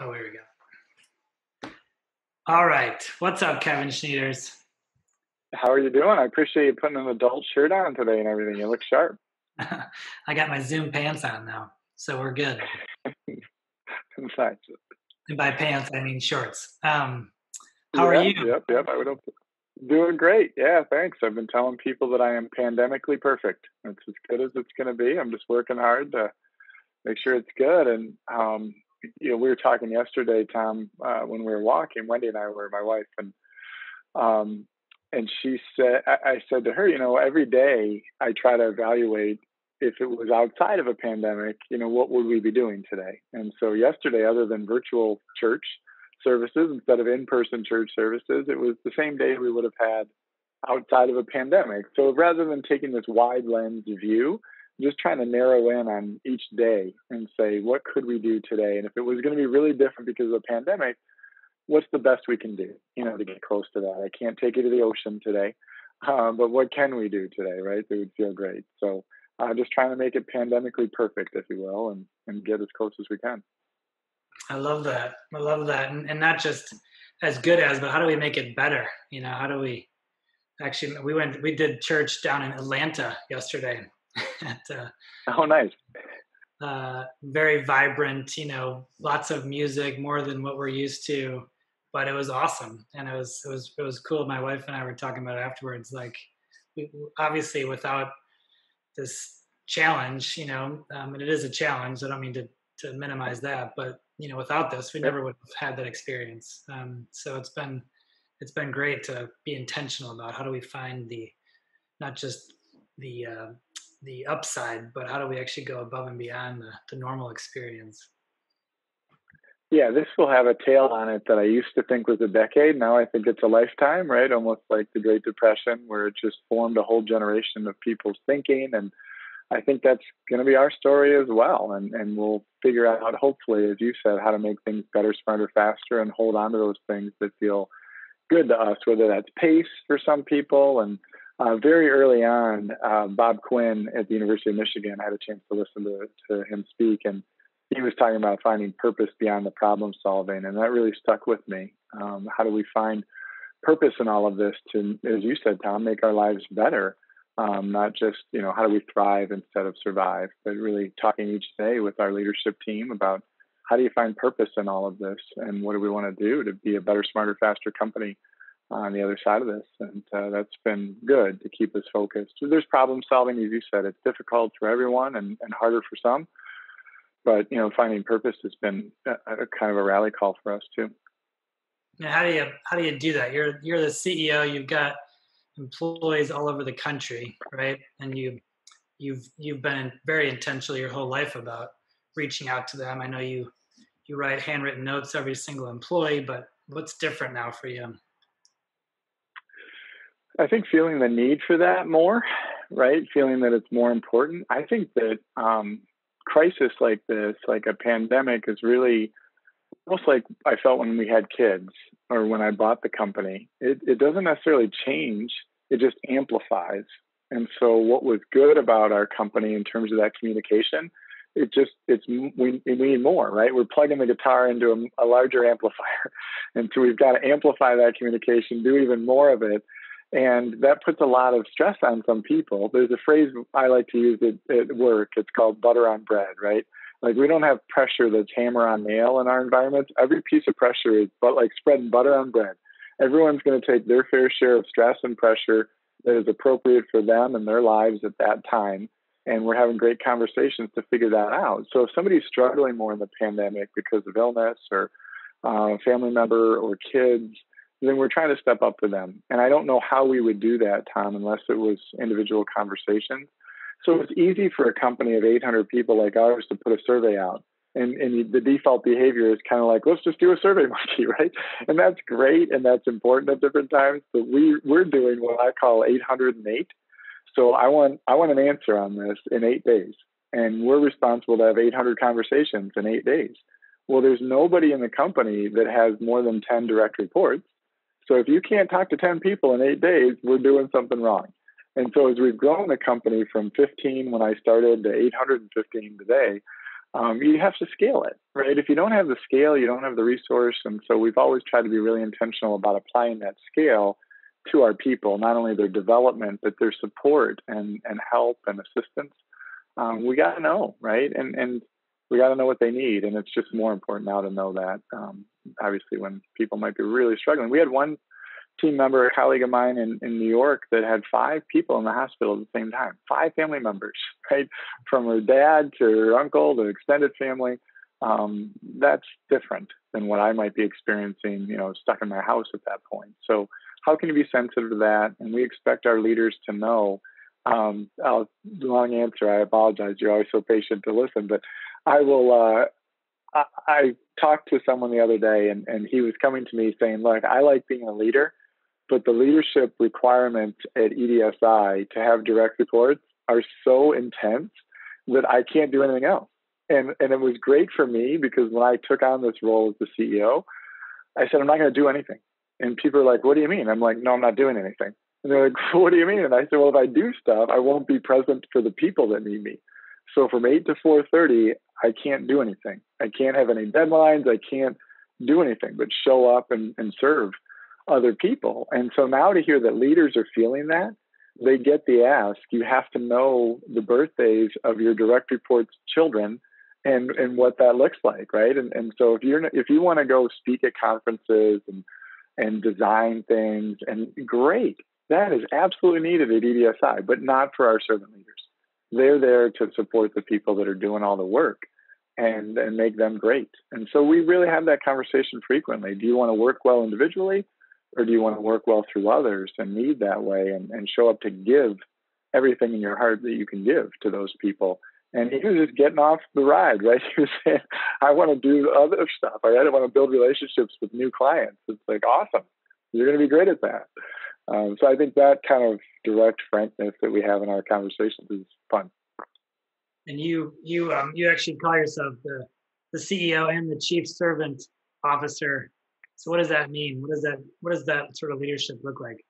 Oh, here we go. All right. What's up, Kevin Schnieders? How are you doing? I appreciate you putting an adult shirt on today and everything. You look sharp. I got my Zoom pants on now, so we're good. Thanks. And by pants, I mean shorts. How are Yeah, you? yep. I would hope. Doing great. Yeah, thanks. I've been telling people that I am pandemically perfect. It's as good as it's going to be. I'm just working hard to make sure it's good. And we were talking yesterday, Tom, when we were walking. Wendy and I were, my wife, um, and she said, I said to her, every day I try to evaluate if it was outside of a pandemic, what would we be doing today? And so yesterday, other than virtual church services instead of in-person church services, it was the same day we would have had outside of a pandemic. So rather than taking this wide lens view, just trying to narrow in on each day and say, what could we do today? And if it was going to be really different because of a pandemic, what's the best we can do, to get close to that? I can't take you to the ocean today, but what can we do today, right? That would feel great. So just trying to make it pandemically perfect, if you will, and get as close as we can. I love that. And not just as good as, but how do we make it better? How do we actually, we did church down in Atlanta yesterday. Oh, nice. Very vibrant, lots of music, more than what we're used to, but it was awesome. And it was cool. My wife and I were talking about it afterwards. Like, obviously without this challenge, and it is a challenge. I don't mean to minimize that, but without this, we never would have had that experience. So it's been great to be intentional about how do we find not just the upside, but how do we actually go above and beyond the normal experience? Yeah, this will have a tail on it that I used to think was a decade. Now I think it's a lifetime, right? Almost like the Great Depression, where it just formed a whole generation of people's thinking. And I think that's going to be our story as well. And we'll figure out, hopefully, as you said, how to make things better, smarter, faster, and hold on to those things that feel good to us, whether that's pace for some people. And very early on, Bob Quinn at the University of Michigan, I had a chance to listen to him speak, and he was talking about finding purpose beyond the problem solving, and that really stuck with me. How do we find purpose in all of this to, as you said, Tom, make our lives better? Not just, how do we thrive instead of survive, but really talking each day with our leadership team about how do you find purpose in all of this, and what do we want to do to be a better, smarter, faster company on the other side of this. And that's been good to keep us focused. So there's problem solving, as you said. It's difficult for everyone and harder for some. But, finding purpose has been a kind of a rally call for us too. Now, how do you do that? You're the CEO. You've got employees all over the country, right? And you've been very intentional your whole life about reaching out to them. I know you write handwritten notes to every single employee, but what's different now for you? I think feeling the need for that more, right? Feeling that it's more important. I think that crisis like this, like a pandemic, is really almost like I felt when we had kids or when I bought the company. It doesn't necessarily change, it just amplifies. And so what was good about our company in terms of that communication, we need more, right? We're plugging the guitar into a larger amplifier. And so we've got to amplify that communication, do even more of it. And that puts a lot of stress on some people. There's a phrase I like to use at work. It's called butter on bread, right? Like, we don't have pressure that's hammer on nail in our environments. Every piece of pressure is like spreading butter on bread. Everyone's going to take their fair share of stress and pressure that is appropriate for them and their lives at that time. And we're having great conversations to figure that out. So if somebody's struggling more in the pandemic because of illness or a family member or kids, then we're trying to step up for them. And I don't know how we would do that, Tom, unless it was individual conversations. So it's easy for a company of 800 people like ours to put a survey out. And the default behavior is kind of like, let's just do a survey monkey, right? And that's great, and that's important at different times. But we're doing what I call 808. So I want an answer on this in 8 days. And we're responsible to have 800 conversations in 8 days. Well, there's nobody in the company that has more than 10 direct reports. So if you can't talk to 10 people in 8 days, we're doing something wrong. And so as we've grown the company from 15 when I started to 815 today, you have to scale it, right? If you don't have the scale, you don't have the resource. And so we've always tried to be really intentional about applying that scale to our people, not only their development, but their support and help and assistance. We got to know, right? And we got to know what they need. And it's just more important now to know that, obviously, when people might be really struggling. We had one team member, a colleague of mine in New York, that had 5 people in the hospital at the same time, 5 family members, right? From her dad to her uncle to extended family. That's different than what I might be experiencing, stuck in my house at that point. So how can you be sensitive to that? And we expect our leaders to know. Long answer. I apologize. You're always so patient to listen, but I will. I talked to someone the other day, and he was coming to me saying, "Look, I like being a leader, but the leadership requirements at EDSI to have direct reports are so intense that I can't do anything else." And it was great for me because when I took on this role as the CEO, I said, "I'm not going to do anything." And people are like, "What do you mean?" I'm like, "No, I'm not doing anything." And they're like, "What do you mean?" And I said, "Well, if I do stuff, I won't be present for the people that need me. So from 8 to 4:30, I can't do anything. I can't have any deadlines. I can't do anything but show up and serve other people." And so now to hear that leaders are feeling that, they get the ask. You have to know the birthdays of your direct reports' children and what that looks like, right? And so if you want to go speak at conferences and design things, and great, that is absolutely needed at EDSI, but not for our servant leaders. They're there to support the people that are doing all the work and make them great. And so we really have that conversation frequently. Do you want to work well individually, or do you want to work well through others and lead that way and show up to give everything in your heart that you can give to those people? And he was just getting off the ride, right? He was saying, "I want to do other stuff. I want to build relationships with new clients." It's like, awesome. You're going to be great at that. So I think that kind of direct frankness that we have in our conversations is fun. And you actually call yourself the CEO and the Chief Servant Officer. So what does that mean? What does that sort of leadership look like?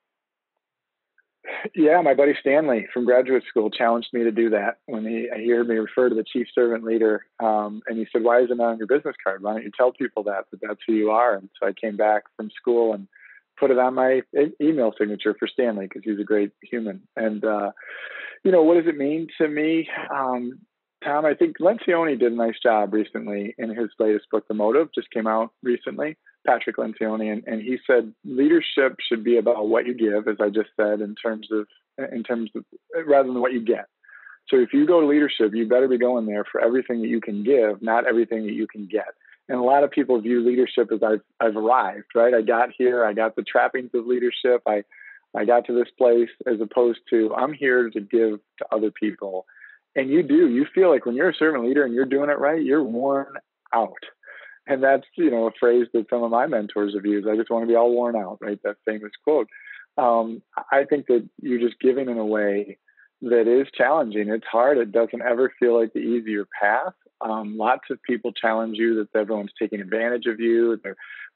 Yeah, my buddy Stanley from graduate school challenged me to do that when he heard me refer to the chief servant leader. And he said, "Why isn't it on your business card? Why don't you tell people that that's who you are?" And so I came back from school and put it on my email signature for Stanley because he's a great human. And, what does it mean to me? Tom, I think Lencioni did a nice job recently in his latest book, The Motive, just came out recently, Patrick Lencioni. And he said, leadership should be about what you give, as I just said, in terms of rather than what you get. So if you go to leadership, you better be going there for everything that you can give, not everything that you can get. And a lot of people view leadership as I've arrived, right? I got here, I got the trappings of leadership, I got to this place, as opposed to I'm here to give to other people. And you feel like when you're a servant leader and you're doing it right, you're worn out. And that's, a phrase that some of my mentors have used. I just want to be all worn out, right? That famous quote. I think that you're just giving in a way that is challenging. It's hard. It doesn't ever feel like the easier path. Lots of people challenge you that everyone's taking advantage of you.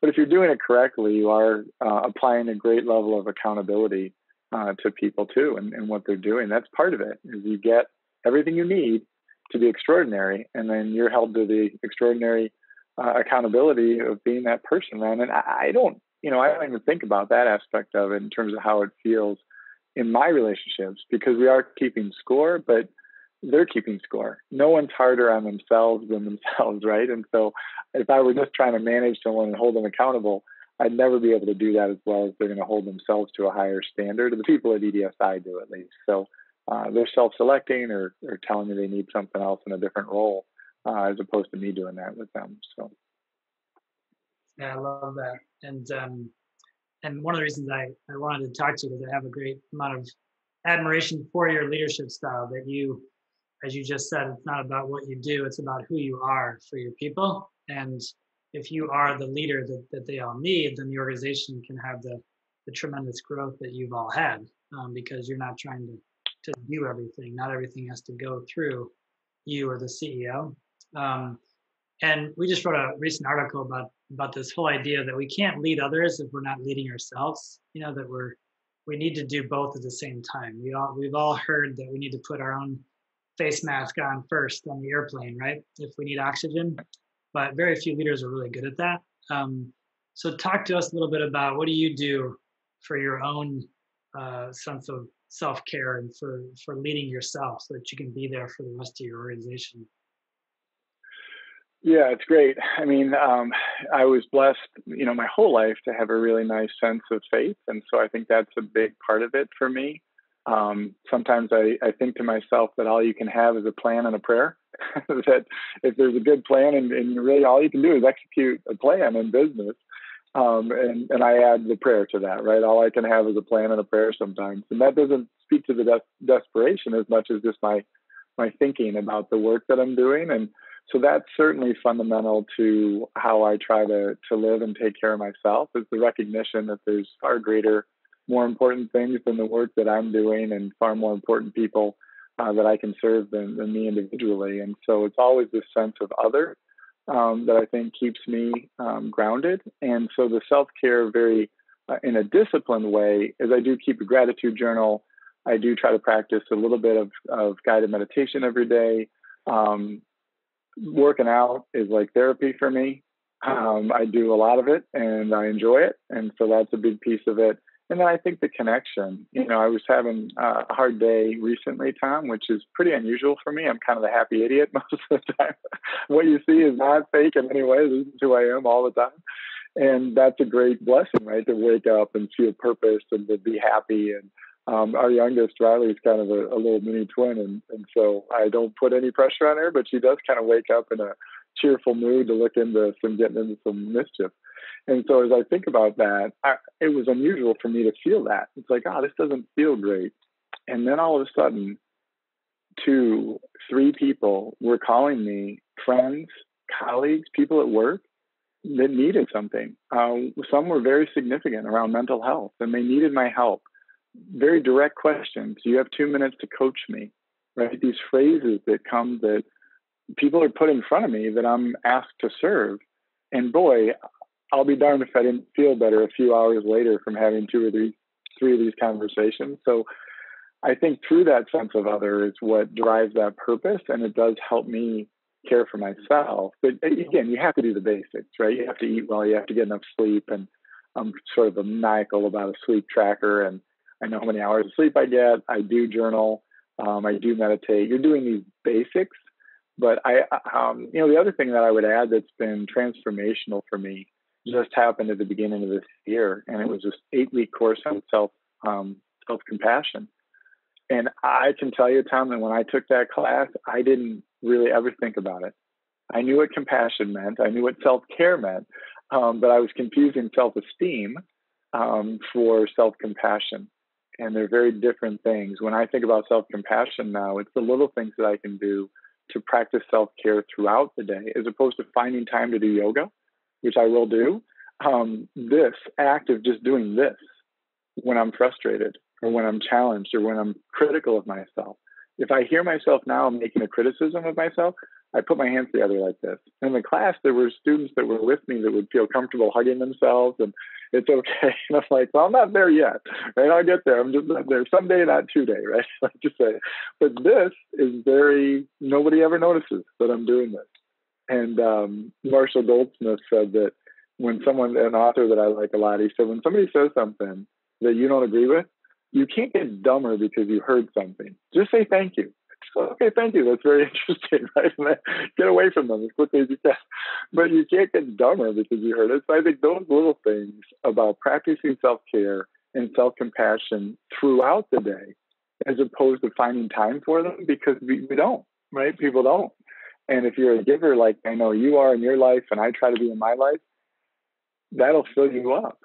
But if you're doing it correctly, you are applying a great level of accountability to people too, and what they're doing. That's part of it. Is you get everything you need to be extraordinary, and then you're held to the extraordinary accountability of being that person, man. And I don't even think about that aspect of it in terms of how it feels in my relationships, because we are keeping score, but they're keeping score. No one's harder on themselves than themselves, right? And so if I were just trying to manage someone and hold them accountable, I'd never be able to do that as well as they're going to hold themselves to a higher standard. The people at EDSI do, at least. So they're self-selecting or telling me they need something else in a different role, as opposed to me doing that with them. So yeah, I love that. And one of the reasons I wanted to talk to you is I have a great amount of admiration for your leadership style, that you, as you just said, it's not about what you do, it's about who you are for your people. And if you are the leader that they all need, then the organization can have the tremendous growth that you've all had, because you're not trying to do everything. Not everything has to go through you or the CEO. And we just wrote a recent article about this whole idea that we can't lead others if we're not leading ourselves. That we need to do both at the same time. We've all heard that we need to put our own face mask on first on the airplane, right? If we need oxygen. But very few leaders are really good at that. So talk to us a little bit about what do you do for your own sense of self-care and for leading yourself so that you can be there for the rest of your organization. Yeah, it's great. I mean, I was blessed, my whole life to have a really nice sense of faith. And so I think that's a big part of it for me. Sometimes I think to myself that all you can have is a plan and a prayer. That if there's a good plan and really all you can do is execute a plan in business. And I add the prayer to that, right? All I can have is a plan and a prayer sometimes. And that doesn't speak to the desperation as much as just my thinking about the work that I'm doing. And so that's certainly fundamental to how I try to live and take care of myself, is the recognition that there's far greater, more important things than the work that I'm doing, and far more important people that I can serve than me individually. And so it's always this sense of other that I think keeps me grounded. And so the self-care very in a disciplined way is I do keep a gratitude journal. I do try to practice a little bit of guided meditation every day. Working out is like therapy for me. I do a lot of it and I enjoy it. And so that's a big piece of it. And then I think the connection, I was having a hard day recently, Tom, which is pretty unusual for me. I'm kind of the happy idiot most of the time. What you see is not fake in any way. This is who I am all the time. And that's a great blessing, right? To wake up and feel purpose and to be happy. And our youngest, Riley, is kind of a little mini twin. And so I don't put any pressure on her, but she does kind of wake up in a cheerful mood to look into getting into some mischief. And so as I think about that, it was unusual for me to feel that. It's like, this doesn't feel great. And then all of a sudden, 2, 3 people were calling me, friends, colleagues, people at work that needed something. Some were very significant around mental health, and they needed my help. Very direct questions. You have 2 minutes to coach me, right? These phrases that come that people are put in front of me that I'm asked to serve. And boy, I'll be darned if I didn't feel better a few hours later from having 2 or 3 of these conversations. So I think through that sense of other is what drives that purpose. And it does help me care for myself. But again, you have to do the basics, right? You have to eat well, you have to get enough sleep. And I'm sort of maniacal about a sleep tracker. And I know how many hours of sleep I get. I do journal. I do meditate. You're doing these basics. But the other thing that I would add that's been transformational for me just happened at the beginning of this year, and it was this 8-week course on self-compassion. And I can tell you, Tom, that when I took that class, I didn't really ever think about it. I knew what compassion meant. I knew what self-care meant, but I was confusing self-esteem for self-compassion. And they're very different things. When I think about self-compassion now, it's the little things that I can do to practice self-care throughout the day, as opposed to finding time to do yoga, which I will do. This act of just doing this when I'm frustrated or when I'm challenged or when I'm critical of myself. If I hear myself now making a criticism of myself, I put my hands together like this. In the class, there were students that were with me that would feel comfortable hugging themselves, and it's okay. And I'm like, well, I'm not there yet, right? I'll get there. I'm just not there. Someday, not today, right? Like you say. But this is nobody ever notices that I'm doing this. And Marshall Goldsmith said that when an author that I like a lot, he said, when somebody says something that you don't agree with, you can't get dumber because you heard something. Just say thank you. So, okay, thank you. That's very interesting, right? And then get away from them as quickly as you can. But you can't get dumber because you heard it. So I think those little things about practicing self-care and self-compassion throughout the day, as opposed to finding time for them, because we don't, right? People don't. And if you're a giver like I know you are in your life and I try to be in my life, that'll fill you up.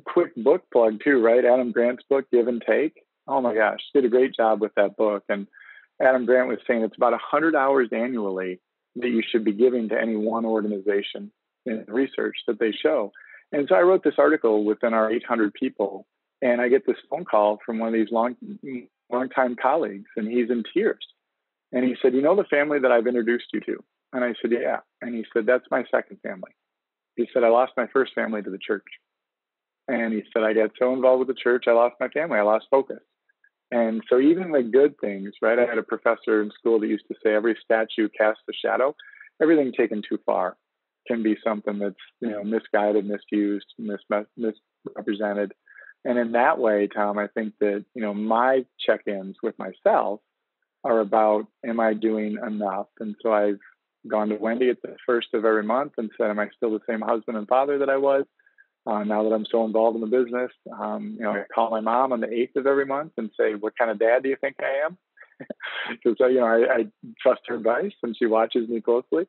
Quick book plug too, right? Adam Grant's book, Give and Take. Oh my gosh, did a great job with that book. And Adam Grant was saying it's about 100 hours annually that you should be giving to any one organization in research that they show. And so I wrote this article within our 800 people, and I get this phone call from one of these long-time colleagues, and he's in tears. And he said, the family that I've introduced you to? And I said, yeah. And he said, that's my second family. He said, I lost my first family to the church. And he said, I got so involved with the church, I lost my family. I lost focus. And so even the good things, right? I had a professor in school that used to say every statue casts a shadow. Everything taken too far can be something that's, misguided, misused, misrepresented. And in that way, Tom, I think that, my check-ins with myself are about, am I doing enough? And so I've gone to Wendy at the first of every month and said, am I still the same husband and father that I was? Now that I'm so involved in the business, I call my mom on the 8th of every month and say, what kind of dad do you think I am? Because, I trust her advice and she watches me closely.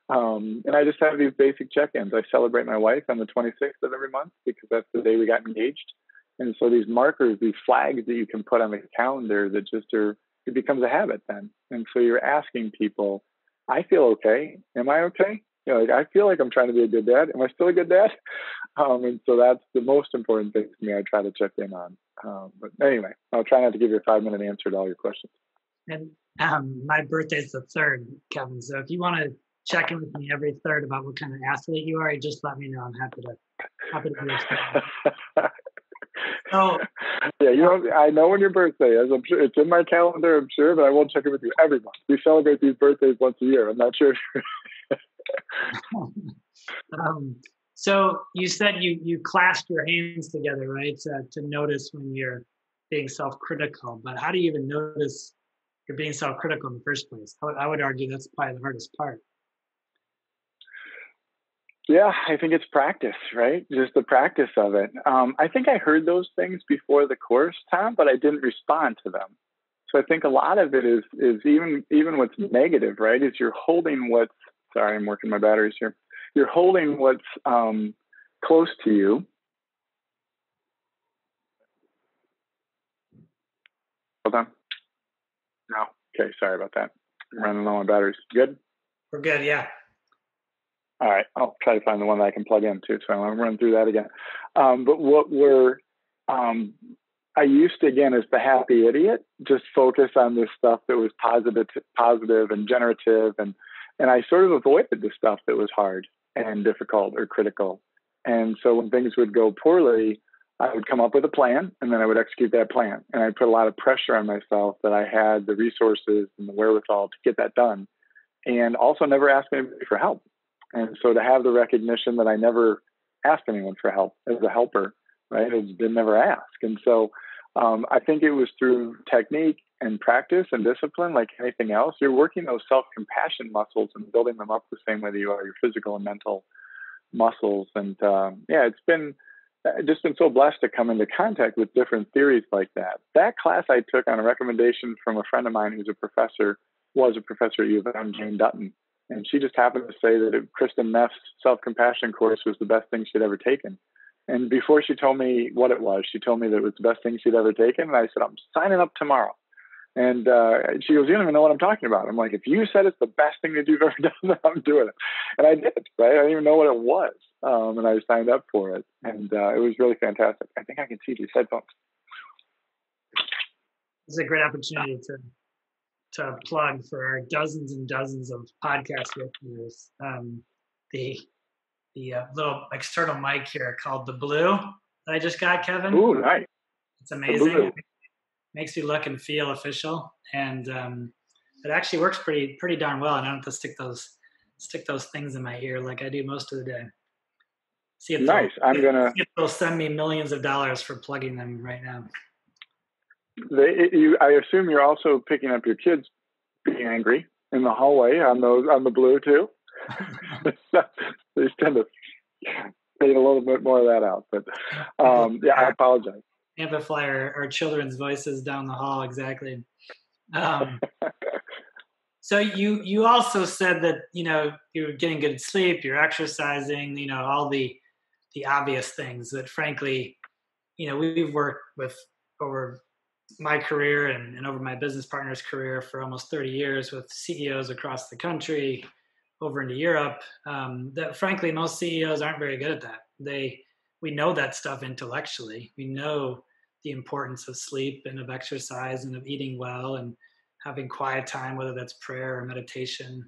And I just have these basic check-ins. I celebrate my wife on the 26th of every month because that's the day we got engaged. And so these markers, these flags that you can put on the calendar that just it becomes a habit then. And so you're asking people, I feel okay. Am I okay? I feel like I'm trying to be a good dad. Am I still a good dad? And so that's the most important thing to me. I try to check in on. But anyway, I'll try not to give you a 5-minute answer to all your questions. And my birthday's the 3rd, Kevin. So if you want to check in with me every 3rd about what kind of athlete you are, you just let me know. I'm happy to be your friend. So, yeah, I know when your birthday is. I'm sure it's in my calendar, I'm sure, but I won't check in with you every month. We celebrate these birthdays once a year. I'm not sure. So you said you clasped your hands together, right, to notice when you're being self-critical. But how do you even notice you're being self-critical in the first place? I would argue that's probably the hardest part. Yeah, I think it's practice, right? Just the practice of it. I think I heard those things before the course, Tom, but I didn't respond to them. So I think a lot of it is even what's negative, right? Is you're holding what's, sorry, I'm working my batteries here. You're holding what's close to you. Hold on. No. Okay, sorry about that. I'm running low on batteries. Good? We're good, yeah. All right, I'll try to find the one that I can plug in too. So I'm going to run through that again. But I used to, again, as the happy idiot, just focus on this stuff that was positive and generative. And I sort of avoided the stuff that was hard and difficult or critical. And so when things would go poorly, I would come up with a plan and then I would execute that plan. And I put a lot of pressure on myself that I had the resources and the wherewithal to get that done. And also never ask anybody for help. And so to have the recognition that I never asked anyone for help as a helper, right? I did never ask. And so I think it was through technique and practice and discipline, like anything else. You're working those self-compassion muscles and building them up the same way that you are your physical and mental muscles. And it's just been so blessed to come into contact with different theories like that. That class I took on a recommendation from a friend of mine who's was a professor at U of M, Jane Dutton. And she just happened to say that Kristen Neff's self-compassion course was the best thing she'd ever taken. And before she told me what it was, she told me that it was the best thing she'd ever taken. And I said, I'm signing up tomorrow. And she goes, you don't even know what I'm talking about. I'm like, if you said it's the best thing that you've ever done, then I'm doing it. And I did, right? I didn't even know what it was. And I signed up for it. And it was really fantastic. I think I can see these headphones. It's a great opportunity to plug for our dozens and dozens of podcast listeners. The little external mic here called the Blue that I just got, Kevin. Ooh, nice. It's amazing. It makes you look and feel official, and it actually works pretty darn well. And I don't have to stick those things in my ear like I do most of the day. See if nice. they'll send me millions of dollars for plugging them right now. I assume you're also picking up your kids being angry in the hallway on the Blue too. They tend to fade a little bit more of that out, but I apologize. Amplify our children's voices down the hall, exactly. So you also said that you're getting good sleep, you're exercising, all the obvious things that frankly, we've worked with over my career and over my business partner's career for almost 30 years with CEOs across the country, over into Europe, that frankly, most CEOs aren't very good at that. We know that stuff intellectually. We know the importance of sleep and of exercise and of eating well and having quiet time, whether that's prayer or meditation.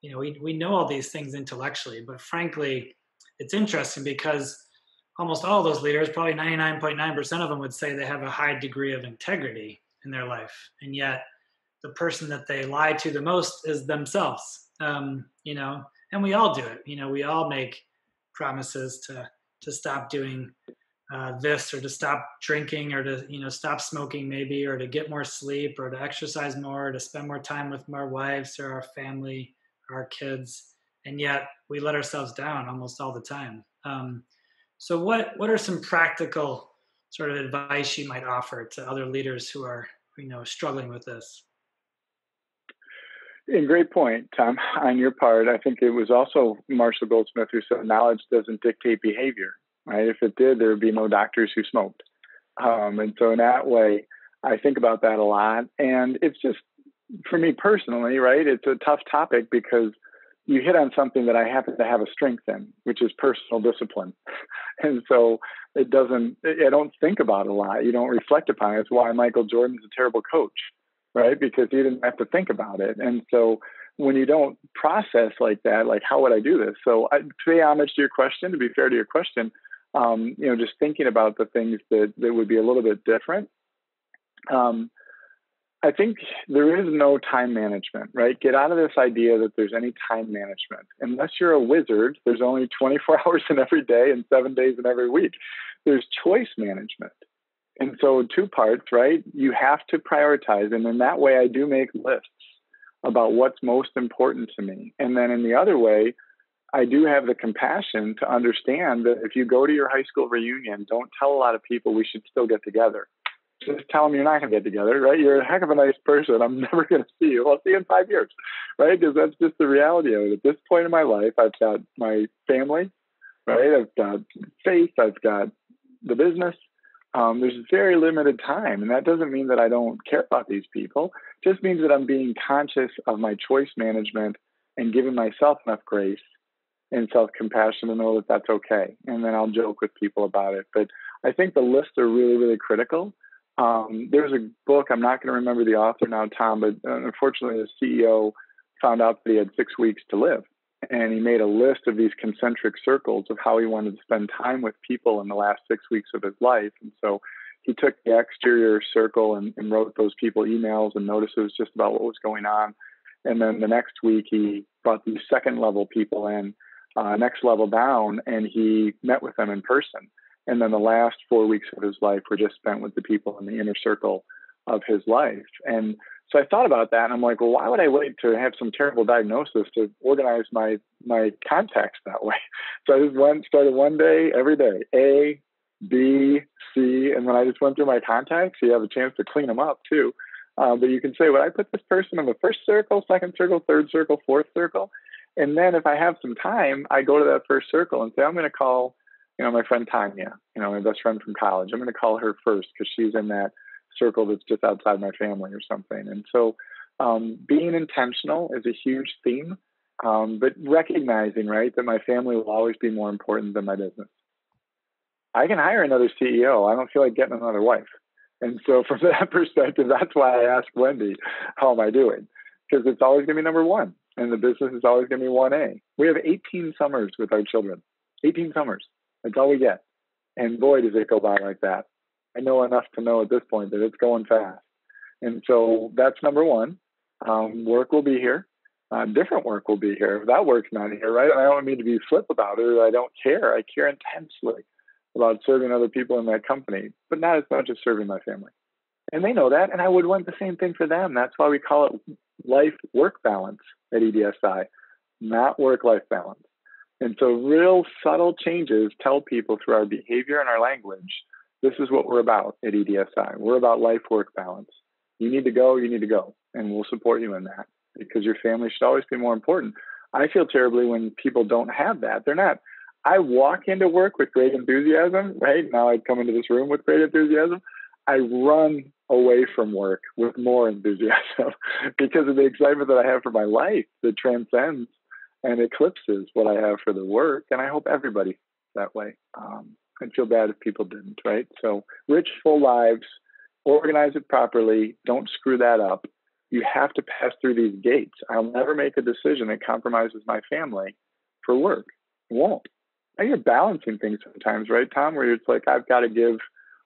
We know all these things intellectually, but frankly, it's interesting because almost all those leaders, probably 99.9% of them would say they have a high degree of integrity. in their life, and yet the person that they lie to the most is themselves. And we all do it. We all make promises to stop doing this, or to stop drinking, or to stop smoking maybe, or to get more sleep, or to exercise more, or to spend more time with our wives or our family or our kids, and yet we let ourselves down almost all the time. So what are some practical sort of advice you might offer to other leaders who are struggling with this? And great point, Tom, on your part. I think it was also Marshall Goldsmith who said knowledge doesn't dictate behavior, right? If it did, there would be no doctors who smoked. And so in that way, I think about that a lot. And it's just, for me personally, right, it's a tough topic because you hit on something that I happen to have a strength in, which is personal discipline. And so I don't think about it a lot. You don't reflect upon it. It's why Michael Jordan's a terrible coach, right? Because he didn't have to think about it. And so when you don't process like that, like, how would I do this? So I pay homage to your question, to be fair to your question, just thinking about the things that would be a little bit different. I think there is no time management, right? Get out of this idea that there's any time management. Unless you're a wizard, there's only 24 hours in every day and 7 days in every week. There's choice management. And so 2 parts, right? You have to prioritize. And in that way, I do make lists about what's most important to me. And then in the other way, I do have the compassion to understand that if you go to your high school reunion, don't tell a lot of people we should still get together. Just tell them you're not going to get together, right? You're a heck of a nice person. I'm never going to see you. I'll see you in 5 years, right? Because that's just the reality of it. At this point in my life, I've got my family, right? I've got faith. I've got the business. There's very limited time. And that doesn't mean that I don't care about these people. It just means that I'm being conscious of my choice management and giving myself enough grace and self-compassion to know that that's okay. And then I'll joke with people about it. But I think the lists are really, really critical. There's a book, I'm not going to remember the author now, Tom, but unfortunately the CEO found out that he had 6 weeks to live. And he made a list of these concentric circles of how he wanted to spend time with people in the last 6 weeks of his life. And so he took the exterior circle and wrote those people emails and notices just about what was going on. And then the next week, he brought these second level people in, next level down, and he met with them in person. And then the last 4 weeks of his life were just spent with the people in the inner circle of his life. And so I thought about that, and I'm like, well, why would I wait to have some terrible diagnosis to organize my contacts that way? So I just started one day, every day, A, B, C, and when I just went through my contacts, you have a chance to clean them up too. But you can say, well, I put this person in the first circle, second circle, third circle, fourth circle. And then if I have some time, I go to that first circle and say, I'm going to call my friend Tanya, my best friend from college. I'm going to call her first because she's in that circle that's just outside my family or something. And so being intentional is a huge theme, but recognizing, right, that my family will always be more important than my business. I can hire another CEO. I don't feel like getting another wife. And so from that perspective, that's why I asked Wendy, how am I doing? Because it's always going to be number one. And the business is always going to be 1A. We have 18 summers with our children. 18 summers. That's all we get. And boy, does it go by like that. I know enough to know at this point that it's going fast. And so that's number one. Work will be here. Different work will be here. That work's not here, right? And I don't mean to be flip about it. I don't care. I care intensely about serving other people in that company, but not as much as serving my family. And they know that. And I would want the same thing for them. That's why we call it life-work balance at EDSI, not work-life balance. And so real subtle changes tell people through our behavior and our language, this is what we're about at EDSI. We're about life-work balance. You need to go, and we'll support you in that because your family should always be more important. I feel terribly when people don't have that. They're not. I walk into work with great enthusiasm, right? Now I come into this room with great enthusiasm. I run away from work with more enthusiasm because of the excitement that I have for my life that transcends and eclipses what I have for the work. And I hope everybody that way. I'd feel bad if people didn't, right? So rich, full lives, organize it properly. Don't screw that up. You have to pass through these gates. I'll never make a decision that compromises my family for work. It won't. Now you're balancing things sometimes, right, Tom, where it's like, I've got to give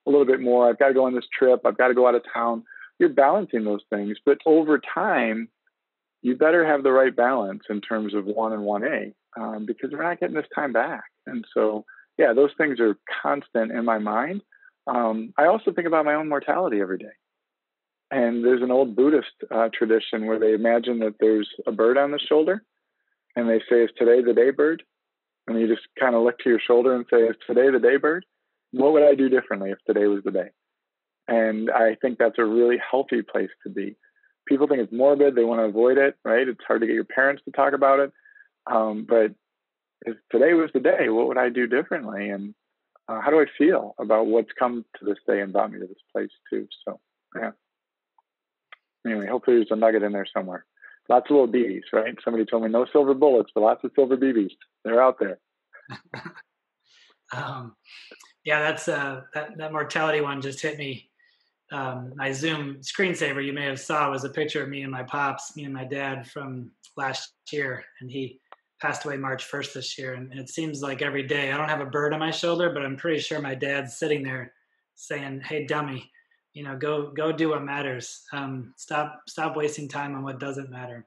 a little bit more. I've got to go on this trip. I've got to go out of town. you're balancing those things. But over time, you better have the right balance in terms of 1 and 1A, because we're not getting this time back. And so, yeah, those things are constant in my mind. I also think about my own mortality every day. And there's an old Buddhist tradition where they imagine that there's a bird on the shoulder, and they say, "Is today the day, bird?" And you just kind of look to your shoulder and say, "Is today the day, bird? What would I do differently if today was the day?" And I think that's a really healthy place to be. People think it's morbid. They want to avoid it, right? It's hard to get your parents to talk about it. But if today was the day, what would I do differently? And how do I feel about what's come to this day and brought me to this place too? So, yeah. Anyway, hopefully there's a nugget in there somewhere. Lots of little BBs, right? Somebody told me no silver bullets, but lots of silver BBs. They're out there. Yeah, that's that mortality one just hit me. My Zoom screensaver you may have saw was a picture of me and my dad from last year, and he passed away March 1st this year. And it seems like every day, I don't have a bird on my shoulder, but I'm pretty sure my dad's sitting there saying, "Hey, dummy, go do what matters. Stop wasting time on what doesn't matter."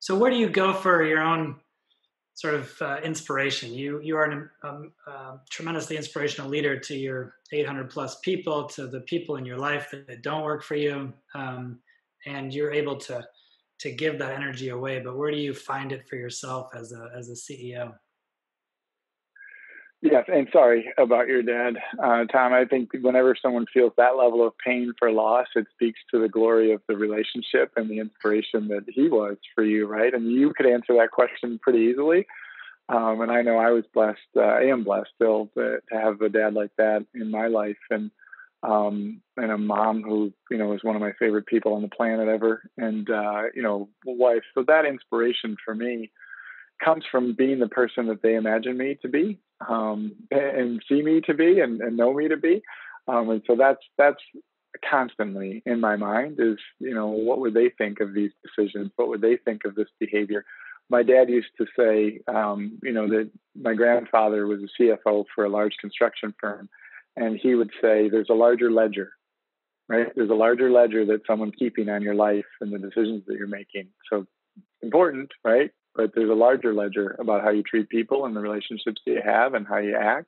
So where do you go for your own sort of inspiration? You are a tremendously inspirational leader to your 800 plus people, to the people in your life that don't work for you, and you're able to give that energy away. But where do you find it for yourself as a CEO? Yes, and sorry about your dad, Tom. I think whenever someone feels that level of pain for loss, it speaks to the glory of the relationship and the inspiration that he was for you, right? And you could answer that question pretty easily. And I know I was blessed, I am blessed still to have a dad like that in my life, and a mom who, is one of my favorite people on the planet ever, and, wife. So that inspiration for me comes from being the person that they imagine me to be, and see me to be, and know me to be. And so that's constantly in my mind is, what would they think of these decisions? What would they think of this behavior? My dad used to say, that my grandfather was a CFO for a large construction firm. And he would say, there's a larger ledger, right? There's a larger ledger that someone's keeping on your life and the decisions that you're making. So important, right? But there's a larger ledger about how you treat people and the relationships that you have and how you act.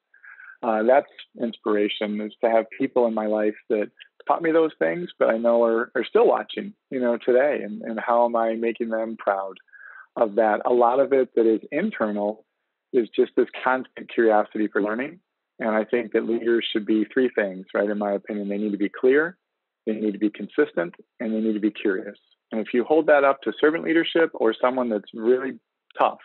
That's inspiration, is to have people in my life that taught me those things, but I know are still watching, today. And how am I making them proud of that? A lot of it that is internal is just this constant curiosity for learning. And I think that leaders should be three things, right? In my opinion, they need to be clear, they need to be consistent, and they need to be curious. And if you hold that up to servant leadership or someone that's really tough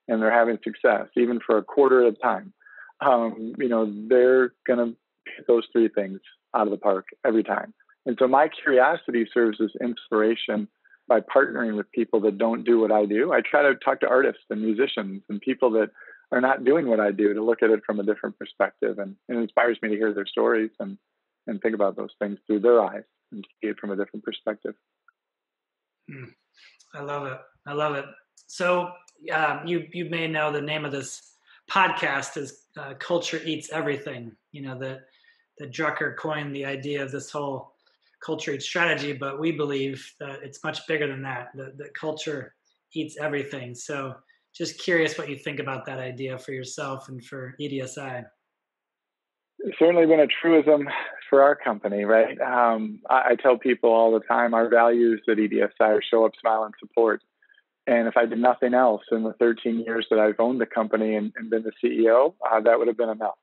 and they're having success, even for a quarter at a time, they're going to hit those three things out of the park every time. And so my curiosity serves as inspiration by partnering with people that don't do what I do. I try to talk to artists and musicians and people that are not doing what I do to look at it from a different perspective. And it inspires me to hear their stories and think about those things through their eyes and see it from a different perspective. I love it. So you may know the name of this podcast is Culture Eats Everything. That Drucker coined the idea of this whole culture eats strategy, but we believe that it's much bigger than that. That culture eats everything. So just curious what you think about that idea for yourself and for EDSI. It's certainly been a truism for our company, right? I tell people all the time, our values at EDSI are show up, smile, and support. And if I did nothing else in the 13 years that I've owned the company and been the CEO, that would have been enough.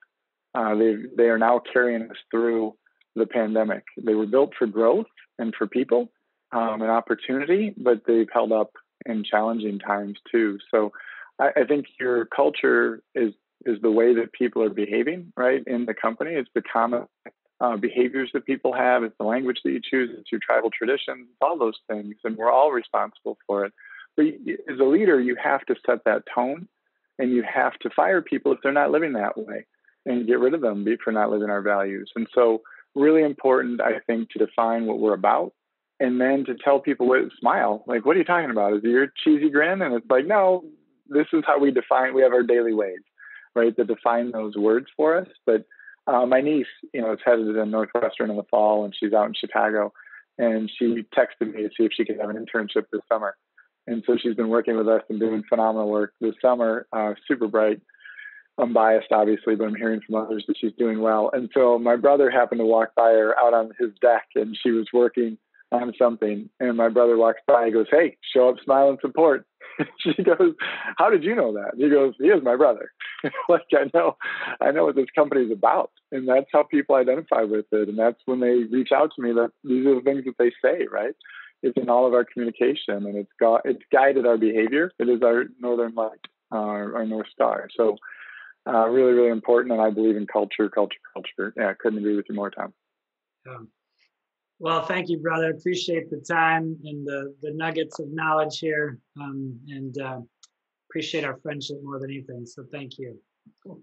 They are now carrying us through the pandemic. They were built for growth and for people and opportunity, but they've held up in challenging times too. So I think your culture is the way that people are behaving, right, in the company. It's the common behaviors that people have. It's the language that you choose. It's your tribal traditions, all those things. And we're all responsible for it. But as a leader, you have to set that tone, and you have to fire people if they're not living that way, and get rid of them for not living our values. And so really important, I think, to define what we're about, and then to tell people, smile. Like, what are you talking about? Is it your cheesy grin? And it's like, no, this is how we have our daily ways, right, that define those words for us. But My niece, is headed to Northwestern in the fall, and she's out in Chicago. And she texted me to see if she could have an internship this summer. And so she's been working with us and doing phenomenal work this summer. Super bright. I'm biased, obviously, but I'm hearing from others that she's doing well. And so my brother happened to walk by her out on his deck, and she was working on something. And my brother walks by and goes, "Hey, show up, smile, and support." She goes, "How did you know that?" He goes, "He is my brother." Like, I know what this company is about. And that's how people identify with it. And that's when they reach out to me, that these are the things that they say, right? It's in all of our communication, and it's guided our behavior. It is our northern light, our North Star. So really, really important. And I believe in culture. Yeah, I couldn't agree with you more, Tom. Well, thank you, brother. Appreciate the time and the nuggets of knowledge here, and appreciate our friendship more than anything. So thank you. Cool.